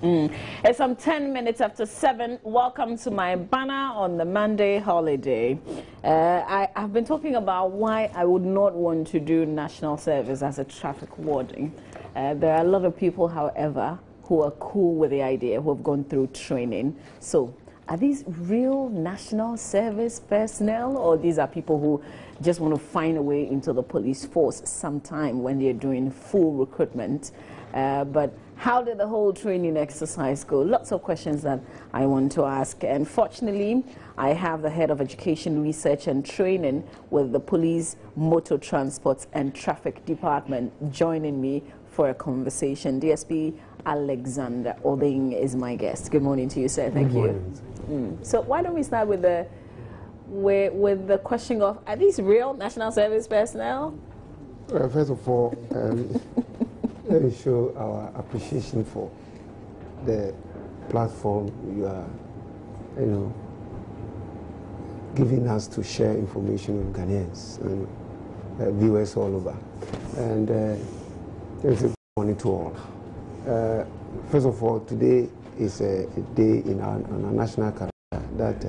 It's 10 minutes after 7. Welcome to my banner on the Monday holiday. I've been talking about why I would not want to do national service as a traffic warden. There are a lot of people, however, who are cool with the idea, who have gone through training. So, are these real national service personnel, or these are people who just want to find a way into the police force sometime when they're doing full recruitment? But how did the whole training exercise go? Lots of questions that I want to ask. And fortunately, I have the head of education, research and training with the Police Motor Transport and Traffic Department joining me for a conversation. DSP Alexander Obeng is my guest. Good morning to you, sir. Thank you. So why don't we start with the question of, are these real national service personnel? First of all, let me show our appreciation for the platform you are, giving us to share information with Ghanaians and viewers all over. And it's a good morning to all. First of all, today is a day in our national calendar that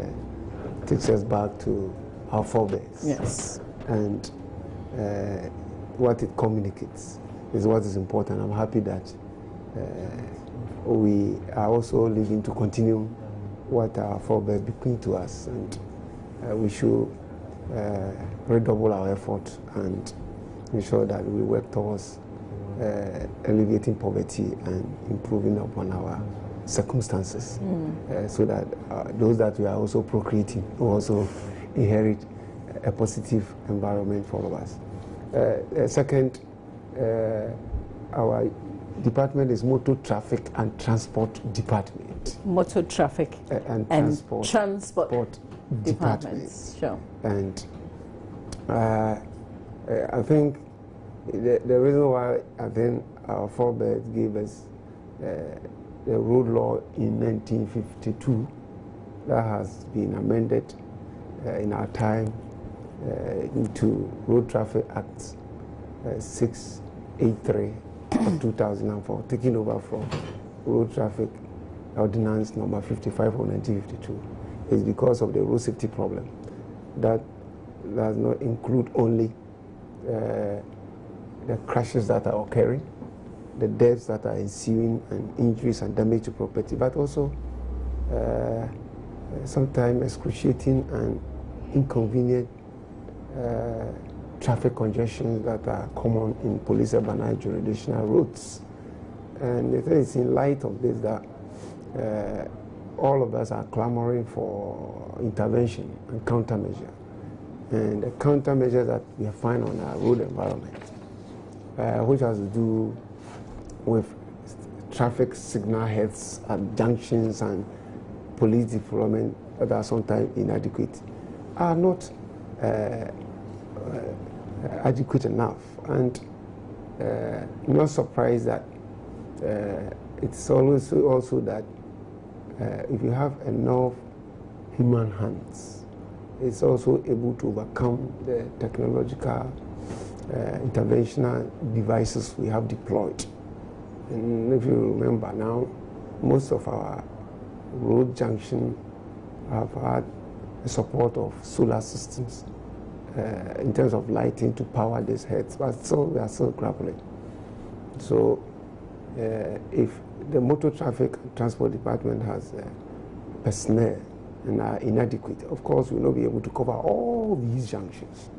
takes us back to our forebears. Yes. And what it communicates is what is important. I'm happy that we are also living to continue what our forebears bequeathed to us, and we should redouble our effort and ensure that we work towards alleviating poverty and improving upon our circumstances, so that those that we are also procreating will also inherit a positive environment for all of us. Second, our department is Motor Traffic and Transport Department. Motor Traffic and Transport Department. Sure. And I think the reason why I think our forebears gave us the road law in 1952 that has been amended in our time into Road Traffic Act 683 of 2004, taking over from Road Traffic Ordinance number 55 of 1952, is because of the road safety problem. That does not include only the crashes that are occurring, the deaths that are ensuing, and injuries and damage to property, but also sometimes excruciating and inconvenient traffic congestion that are common in police urbanized jurisdictional roads. And it is in light of this that all of us are clamoring for intervention and countermeasure. And the countermeasure that we find on our road environment, which has to do with traffic signal heads at junctions and police deployment that are sometimes inadequate, are not adequate enough. And not surprised that it's also that if you have enough human hands, it's also able to overcome the technological interventional devices we have deployed. And if you remember now, most of our road junctions have had the support of solar systems in terms of lighting to power these heads, but still we are still grappling. So if the Motor Traffic and Transport Department has personnel and are inadequate, of course we will not be able to cover all these junctions.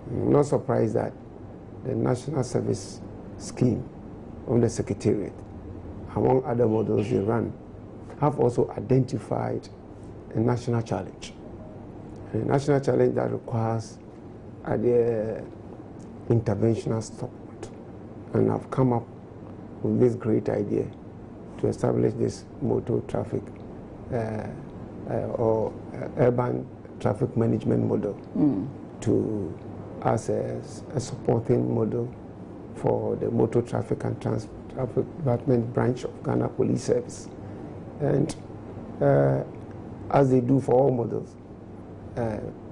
I'm not surprised that the National Service Scheme on the Secretariat, among other models they run, have also identified a national challenge. A national challenge that requires the interventional support. And I've come up with this great idea to establish this motor traffic or urban traffic management model to as a supporting model for the Motor Traffic and Traffic Department branch of Ghana Police Service. And as they do for all models,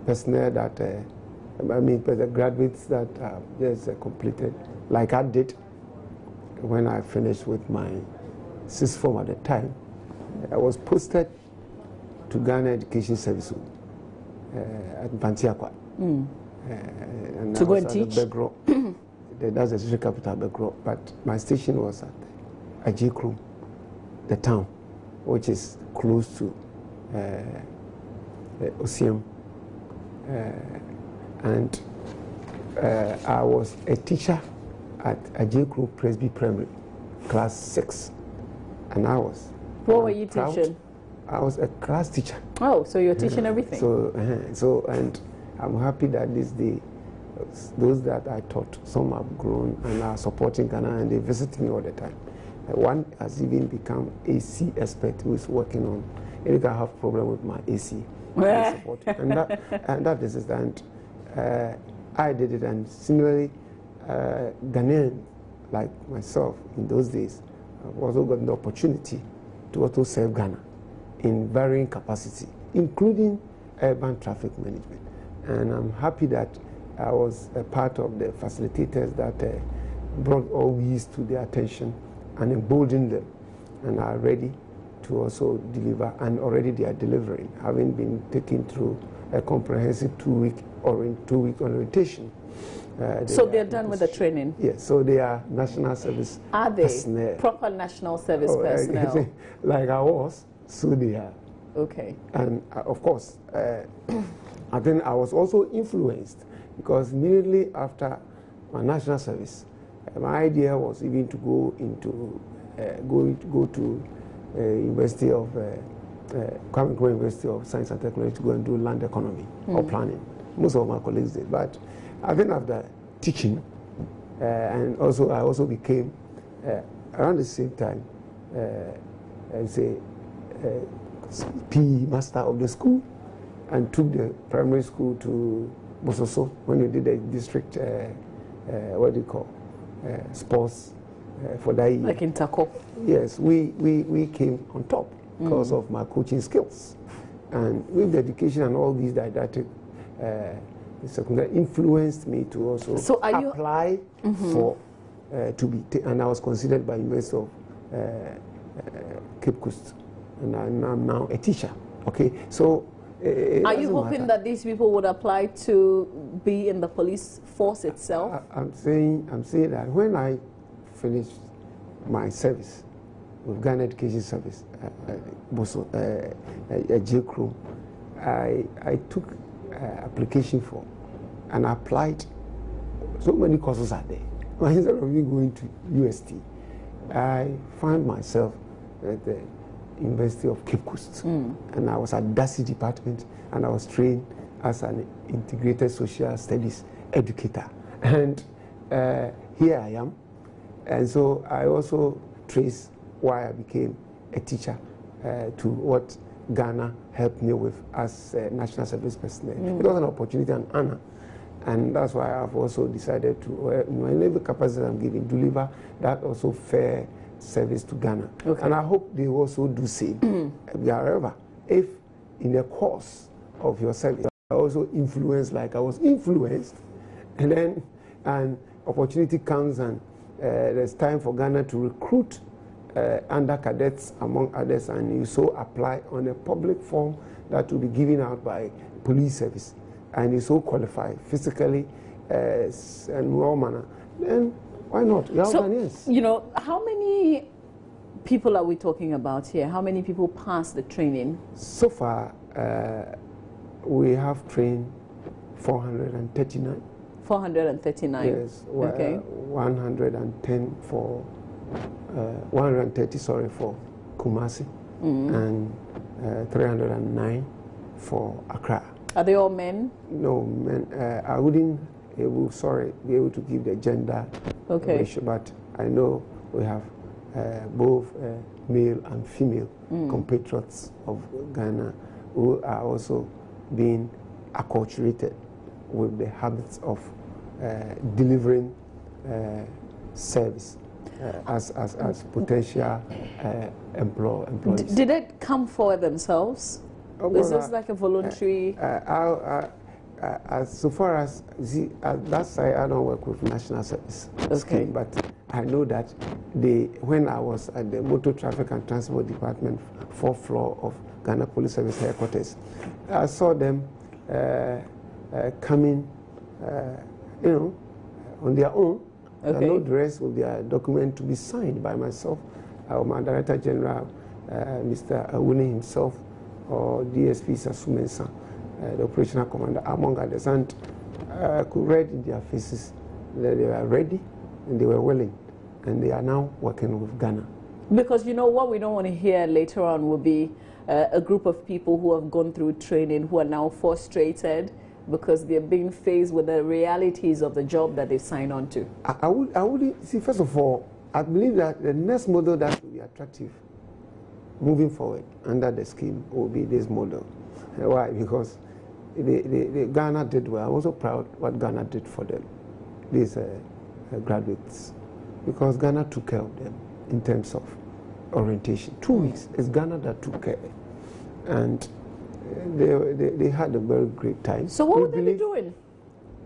personnel that, the graduates that just completed, like I did when I finished with my sixth form at the time, I was posted to Ghana Education Service at Bantiakwa. To go and teach? That's the district capital, Begro. But my station was at Ajikru, the town, which is close to Osiem. And I was a teacher at Ajikru Presby Primary, class 6. And I was. What were you teaching? I was a class teacher. Oh, so you're teaching everything. So, and I'm happy that this day, those that I taught, some have grown and are supporting Ghana, and they visit me all the time. One has even become AC expert who is working on. If I have problem with my AC, I support it. And that is it. And I did it, and similarly, Ghanaian like myself in those days, I've also got the opportunity to also serve Ghana in varying capacity, including urban traffic management. And I'm happy that I was a part of the facilitators that brought all these to their attention and emboldened them, and are ready to also deliver, and already they are delivering, having been taken through a comprehensive 2-week orientation. So they're done with the training? Yes, so they are national service personnel. Are they personnel. Proper national service personnel? Like I was, so they are. Okay. And of course, I think I was also influenced, because immediately after my national service, my idea was even to go into go to University of Kwame Nkrumah University of Science and Technology to go and do land economy or planning. Most of my colleagues did, but I think after teaching, and also I also became around the same time, PE master of the school, and took the primary school to Bososo when we did the district, what do you call, sports for that year. Like in Tako? Yes, we came on top because of my coaching skills. And with the education and all these didactic secondary influenced me to also apply for to be, and I was considered by University of Cape Coast, and I'm now a teacher. Okay, so are you hoping that these people would apply to be in the police force itself? I'm saying that when I finished my service with Ghana Education Service, JCRO, I took application for and applied. So many courses are there. Instead of me going to UST, I found myself at the University of Cape Coast, and I was at DASI department, and I was trained as an integrated social studies educator. And here I am. And so I also trace why I became a teacher to what Ghana helped me with as national service personnel. It was an opportunity and honor. And that's why I've also decided to, in every capacity I'm giving, deliver that also fair service to Ghana. Okay. And I hope they also do same. However, if in the course of your service, I also influenced like I was influenced, and then an opportunity comes and there's time for Ghana to recruit under cadets, among others, and you so apply on a public form that will be given out by police service, and you so qualify physically and all manner, then why not? You know, how many people are we talking about here? How many people pass the training? So far, we have trained 439. 439? Yes. Okay. 110 for, 130, sorry, for Kumasi, and 309 for Accra. Are they all men? No, men. I wouldn't be able to give the gender ratio, but I know we have both male and female compatriots of Ghana who are also being acculturated with the habits of delivering service as potential employees. Did it come for themselves? Is this like a voluntary? So far as that side, I don't work with national service scheme, but I know that when I was at the Motor Traffic and Transport Department, 4th floor of Ghana Police Service headquarters, I saw them coming, on their own. Okay. No dress with their document to be signed by myself, or my Director General, Mr. Awuni himself, or DSP Sasumensa, the operational commander, among others. And I could read in their faces that they were ready and they were willing, and they are now working with Ghana. Because what we don't want to hear later on will be a group of people who have gone through training who are now frustrated because they're being faced with the realities of the job that they sign on to. I would see, first of all, I believe that the next model that will be attractive moving forward under the scheme will be this model. Why? Because the Ghana did well. I'm also proud what Ghana did for them, these graduates, because Ghana took care of them in terms of orientation. 2 weeks, it's Ghana that took care. And they had a very great time. So what would they be doing?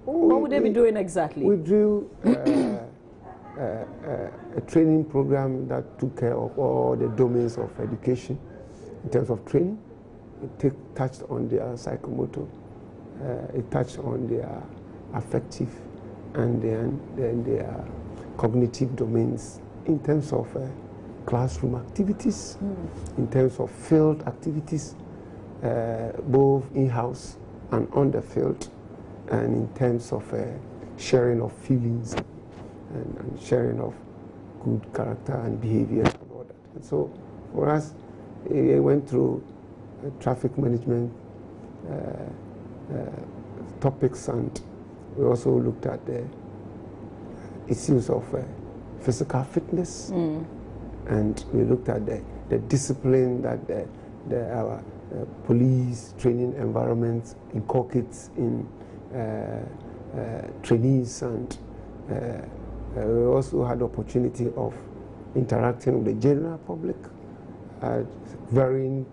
What would they be doing exactly? We drew a training program that took care of all the domains of education in terms of training. It touched on their psychomotor, it touched on their affective and then their cognitive domains in terms of classroom activities, in terms of field activities, both in-house and on the field, and in terms of sharing of feelings and sharing of good character and behavior and all that. And so for us, we went through traffic management topics, and we also looked at the issues of physical fitness, and we looked at the discipline that our police training environment inculcates in trainees, and we also had the opportunity of interacting with the general public at varying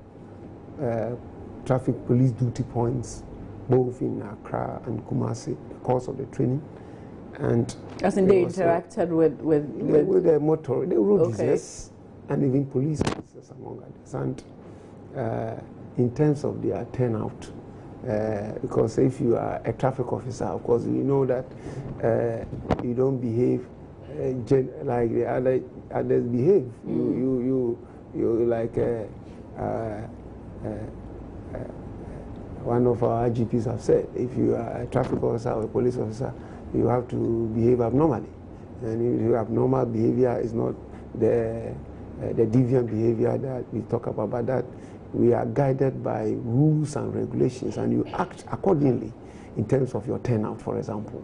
traffic police duty points, both in Accra and Kumasi, the course of the training. And as in they interacted with the motor, the road users, and even police officers, among others. And in terms of their turnout, because if you are a traffic officer, of course, you know that you don't behave like the others behave. You like one of our IGPs have said, if you are a traffic officer or a police officer, you have to behave abnormally. And if your abnormal behavior is not the deviant behavior that we talk about, but that we are guided by rules and regulations, and you act accordingly in terms of your turnout, for example.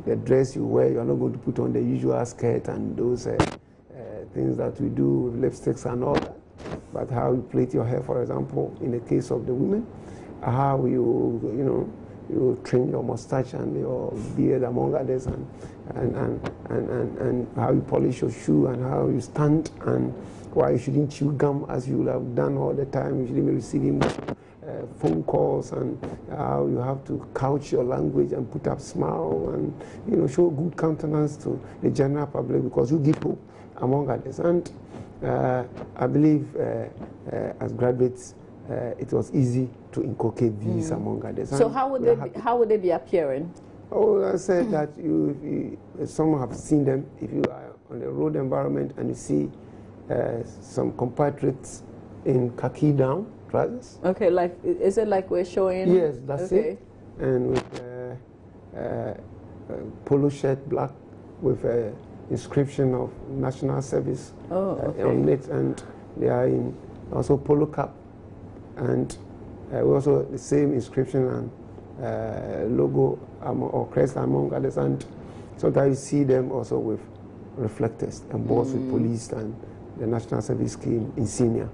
The dress you wear, you are not going to put on the usual skirt and those things that we do with lipsticks and all that. But how you plait your hair, for example, in the case of the women, how you trim your mustache and your beard, among others, and how you polish your shoe, and how you stand, and why you shouldn't chew gum as you have done all the time. You shouldn't be receiving phone calls, and how you have to couch your language and put up smile and show good countenance to the general public, because you give hope, among others. And I believe as graduates, it was easy to inculcate these, among others. So how would they be appearing? Oh, I said that some have seen them. If you are on the road environment and you see some compatriots in khaki down trousers. Okay, is it like we're showing? Yes, that's it. And with polo shirt black with an inscription of national service on it, and they are in also polo cap, and also the same inscription and logo or crest, among others. And sometimes you see them also with reflectors embossed with police and the national service scheme insignia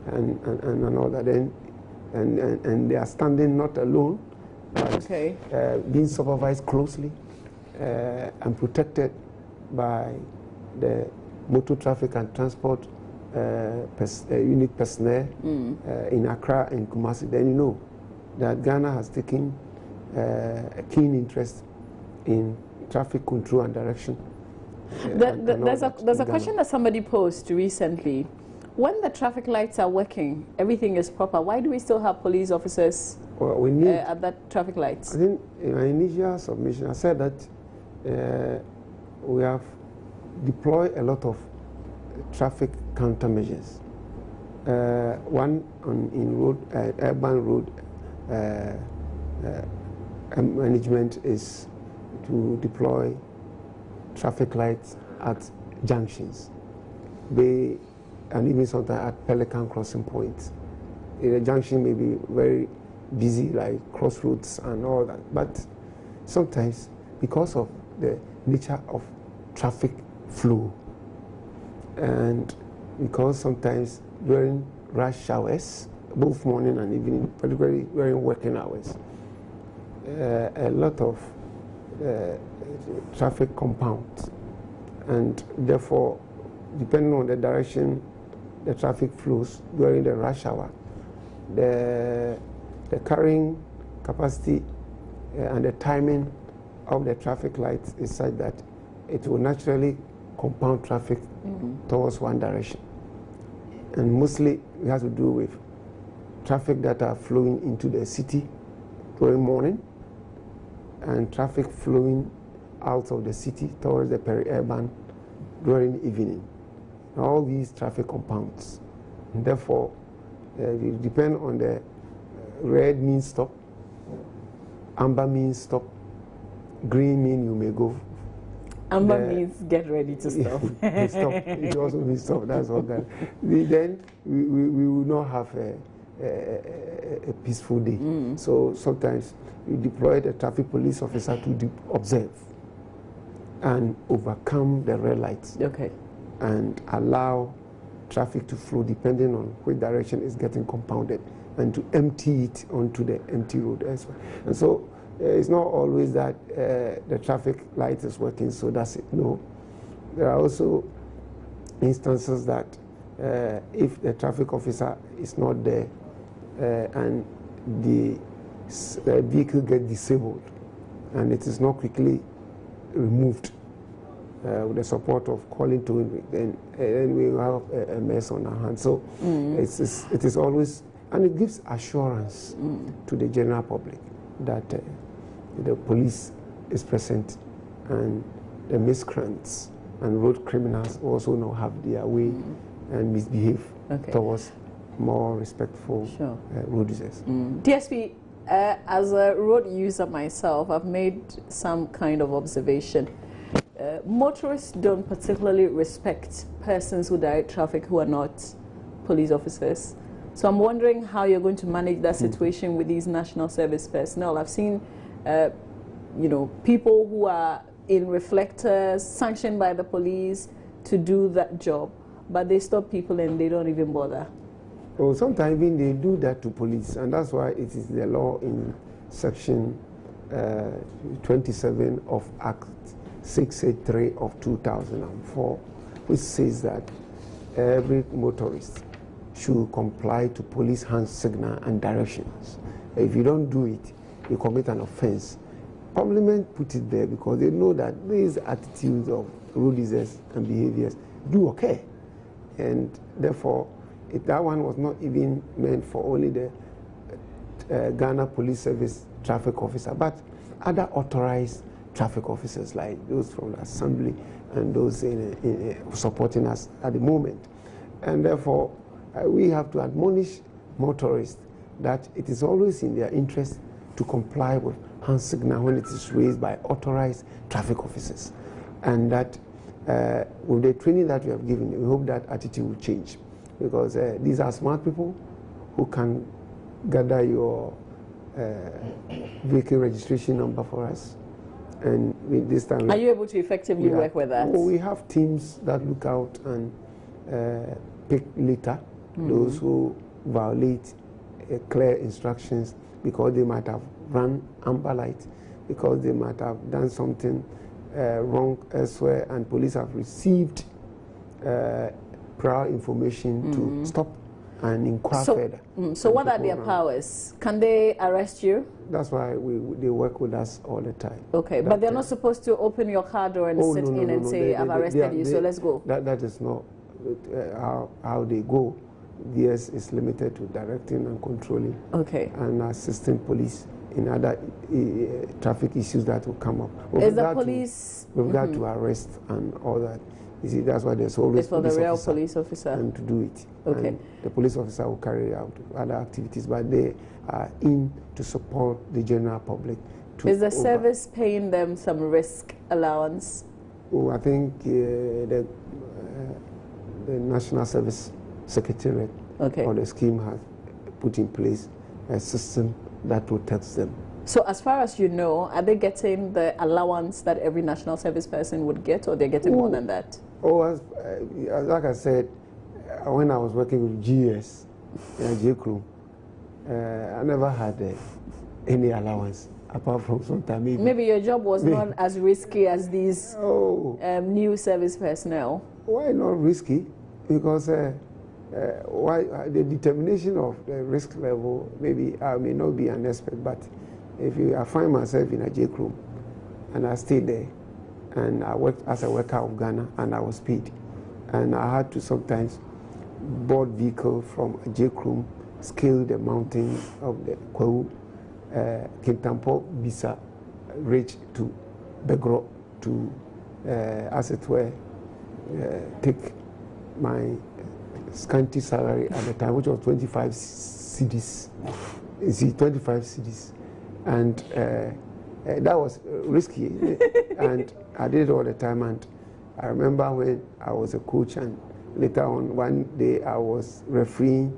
and all that. And they are standing not alone, but being supervised closely and protected by the Motor Traffic and Transport unit personnel in Accra and Kumasi. Then you know that Ghana has taken a keen interest in traffic control and direction There's a question that somebody posed recently. When the traffic lights are working, everything is proper, why do we still have police officers at that traffic lights? I think in my initial submission, I said that we have deployed a lot of traffic countermeasures. One in road, urban road management is to deploy traffic lights at junctions, and even sometimes at Pelican crossing points. The junction may be very busy, like crossroads and all that, but sometimes because of the nature of traffic flow, and because sometimes during rush hours, both morning and evening, particularly during working hours, a lot of traffic compounds, and therefore, depending on the direction the traffic flows during the rush hour, the carrying capacity and the timing of the traffic lights is such that it will naturally compound traffic towards one direction. And mostly it has to do with traffic that are flowing into the city during morning and traffic flowing out of the city towards the peri-urban during evening. All these traffic compounds. And therefore, it depends on the red means stop, amber means stop, green means you may go. Amber means get ready to stop. Stop. It also means stop. That's all that. Then we will not have a peaceful day. So sometimes we deploy the traffic police officer to observe and overcome the red lights. Okay. And allow traffic to flow depending on which direction is getting compounded, and to empty it onto the empty road as well. And so it's not always that the traffic light is working, so that's it. No. There are also instances that if the traffic officer is not there and the vehicle gets disabled and it is not quickly removed with the support of calling towing, then we will have a mess on our hands. So it is always, and it gives assurance to the general public that the police is present, and the miscreants and road criminals also now have their way and misbehave towards more respectful road users. DSP, as a road user myself, I've made some kind of observation. Motorists don't particularly respect persons who direct traffic who are not police officers. So I'm wondering how you're going to manage that situation with these national service personnel. I've seen, people who are in reflectors sanctioned by the police to do that job, but they stop people and they don't even bother. Well, sometimes even they do that to police, and that's why it is the law in section 27 of Act 683 of 2004, which says that every motorist should comply to police hand signal and directions. If you don't do it, you commit an offense. Parliament put it there because they know that these attitudes of road users and behaviors do occur, and therefore that one was not even meant for only the Ghana Police Service traffic officer, but other authorized traffic officers like those from the assembly and those supporting us at the moment. And therefore, we have to admonish motorists that it is always in their interest to comply with hand signal when it is raised by authorized traffic officers. And that with the training that we have given, we hope that attitude will change, because these are smart people who can gather your vehicle registration number for us. And with this time, are you able to effectively work with that? Well, we have teams that look out and pick later those who violate clear instructions, because they might have run amber light, because they might have done something wrong elsewhere, and police have received prior information to stop and inquire further. So what are their powers? Can they arrest you? That's why they work with us all the time. Okay, but they're not supposed to open your car door and sit in and say, I've arrested you, so let's go. That is not how they go. DS is limited to directing and controlling and assisting police in other traffic issues that will come up. Is the police... We've got to arrest and all that. You see, that's why there's always it's for the real police officer. And to do it. Okay. And the police officer will carry out other activities, but they are in to support the general public. Is the service paying them some risk allowance? Oh, I think the National Service Secretariat or the scheme has put in place a system that protects them. So as far as you know, are they getting the allowance that every national service person would get, or they're getting more than that? Oh, like I said, when I was working with GS, J-Crew, I never had any allowance, apart from sometimes maybe your job was not as risky as these new service personnel. Why not risky? Because why the determination of the risk level, maybe I may not be an expert, but if I find myself in a J-Crew and I stayed there and I worked as a worker of Ghana and I was paid, and I had to sometimes board vehicle from a J-Crew, scale the mountain of the Kwahu, Kintampo, Bisa, reach to Begro to, as it were, take my scanty salary at the time, which was 25 cedis. You see, 25 cedis. And that was risky. And I did it all the time. And I remember when I was a coach, and later on, one day I was refereeing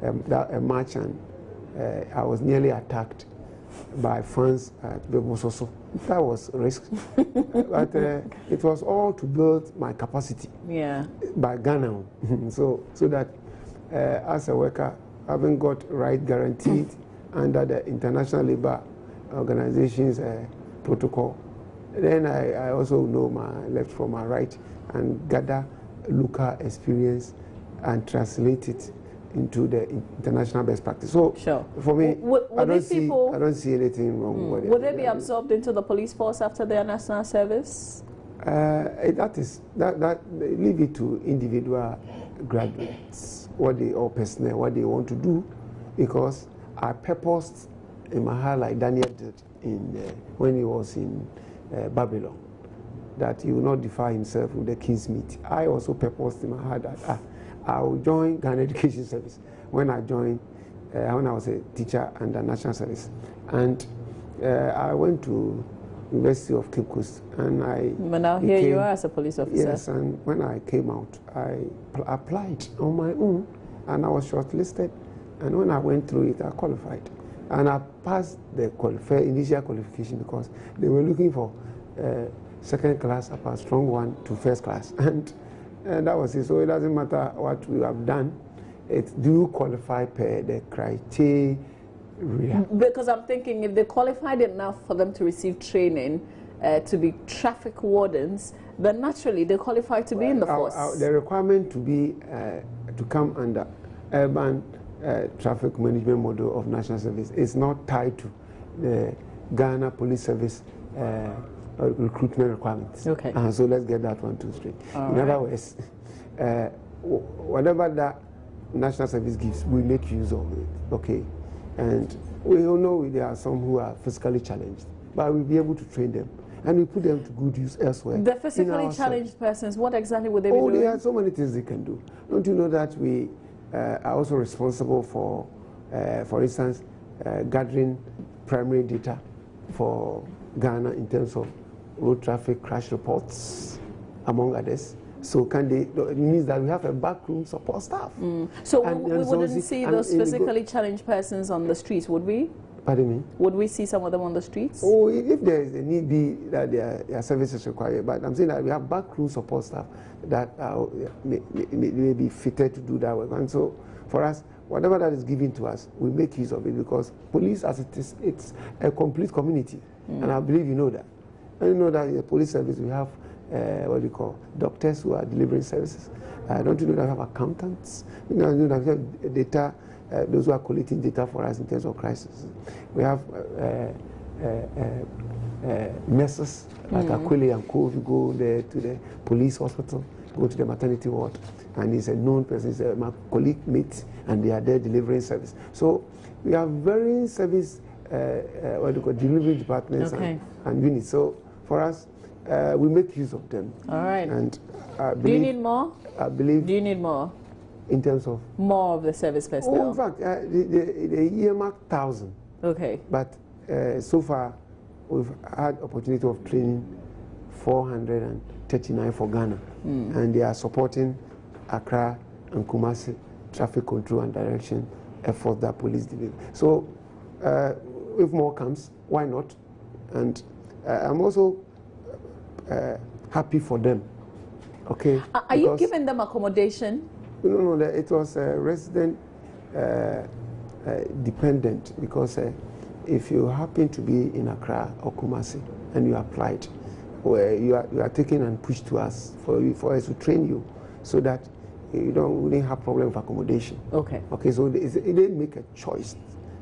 a match, and I was nearly attacked by fans at Bebososo. That was risk. But it was all to build my capacity by Ghana. so that as a worker, having got right guaranteed under the International Labour Organization's protocol, then I also know my left from my right and gather local experience and translate it into the international best practice. So for me, I don't see anything wrong with it. Would they be absorbed into the police force after their national service? That leave it to individual graduates, or personnel, what they want to do, because I purposed in my heart, like Daniel did when he was in Babylon, that he will not defile himself with the king's meat. I also purposed in my heart that I will join Ghana Education Service when I joined, when I was a teacher under National Service. And I went to University of Cape Coast, and But now here you are as a police officer. Yes, and when I came out, I applied on my own, and I was shortlisted. And when I went through it, I qualified. And I passed the initial qualification because they were looking for second class upper strong one to first class. And that was it. So it doesn't matter what we have done. Do you qualify per the criteria? Because I'm thinking if they qualified enough for them to receive training to be traffic wardens, then naturally they qualify to be in the force. The requirement to be to come under urban traffic management model of national service is not tied to the Ghana Police Service recruitment requirements. Okay. So let's get that one too straight. In other words, whatever that national service gives, we make use of it. Okay. And we all know there are some who are physically challenged, but we'll be able to train them. And we put them to good use elsewhere. The physically challenged persons, what exactly would they be doing? There are so many things they can do. Don't you know that we are also responsible for instance, gathering primary data for Ghana in terms of road traffic crash reports, among others. So it means that we have a backroom support staff. So we wouldn't see those physically challenged persons on the streets, would we? Pardon me? Would we see some of them on the streets? Oh, if there is a need be that their services required. But I'm saying that we have backroom support staff that may be fitted to do that work. And so for us, whatever that is given to us, we make use of it, because police, as it is, it's a complete community. And I believe you know that. And you know that in the police service we have doctors who are delivering services. Don't you know that we have accountants? You know that we have data, those who are collecting data for us in terms of crisis. We have nurses like Aquile and Co. You go there to the police hospital, go to the maternity ward, and he's a known person, he's my colleague mate, and they are there delivering service. So we have very service, delivery departments and units. So for us, we make use of them. All right. And do you need more? I believe. Do you need more? In terms of? More of the service personnel. Oh, in fact, the earmark 1,000. Okay. But so far, we've had opportunity of training 439 for Ghana. And they are supporting Accra and Kumasi traffic control and direction efforts that police deliver. So if more comes, why not? And I'm also happy for them. Okay. Are you giving them accommodation? No, it was resident dependent, because if you happen to be in Accra or Kumasi and you applied, where you are taken and pushed to us for us to train you, so that you wouldn't have problem with accommodation. Okay. Okay. So they make a choice,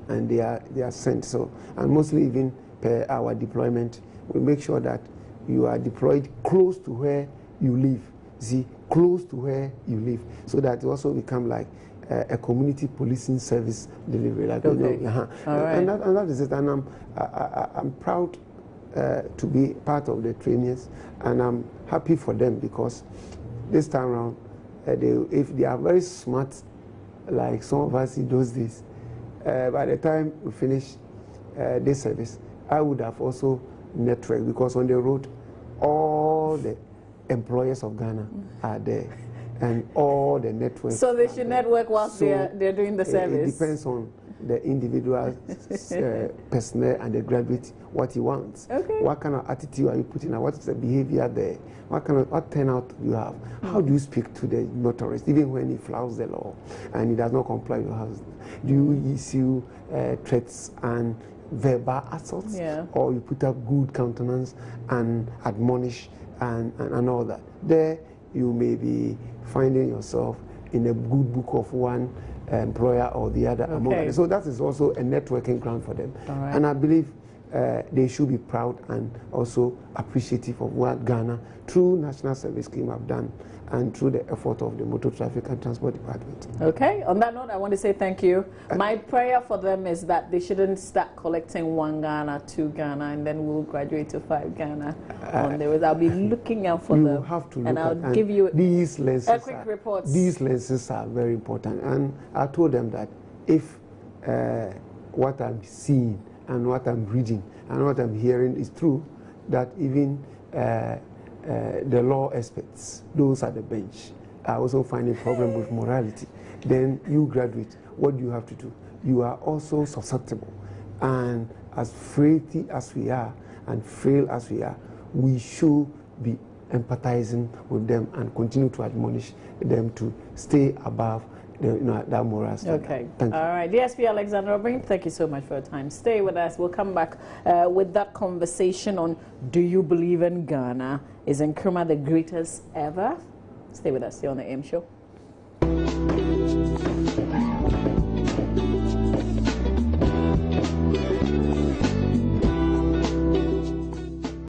and they are sent. So, and mostly even per our deployment, we make sure that you are deployed close to where you live. See, close to where you live, so that it also become like a community policing service delivery. Like, okay. All right. And that is it. And I'm proud to be part of the trainers, and I'm happy for them, because this time around, if they are very smart, like some of us in those days, by the time we finish this service, I would have also networked, because on the road, all the employers of Ghana are there, and all the networks. So they should network whilst they're doing the service. It depends on the individual personnel and the graduate, what he wants. Okay. What kind of attitude are you putting out? What is the behavior there? What turnout do you have? How do you speak to the motorist, even when he flouts the law and he does not comply with your house? Do you issue threats and verbal assaults, or you put up good countenance and admonish and all that? There you may be finding yourself in a good book of one employer or the other. Okay. So that is also a networking ground for them. Right. And I believe they should be proud and also appreciative of what Ghana, through National Service Scheme, have done, and through the effort of the Motor Traffic and Transport Department. Okay, on that note, I want to say thank you. My prayer for them is that they shouldn't start collecting 1 Ghana, 2 Ghana, and then we'll graduate to 5 Ghana on the way. I'll be looking out for them. Have to look and I'll give you these lenses. A quick report. These lenses are very important, and I told them that if what I'm seeing and what I'm reading and what I'm hearing is true, that even the law experts, those at the bench, are also finding problem with morality. Then you graduate, what do you have to do? You are also susceptible. And as frailty as we are and frail as we are, we should be empathizing with them and continue to admonish them to stay above that moral standard. Okay. Thank you. All right. DSP Alexander Obeng, thank you so much for your time. Stay with us. We'll come back with that conversation on do you believe in Ghana? Is Nkrumah the greatest ever? Stay with us here on the AM Show.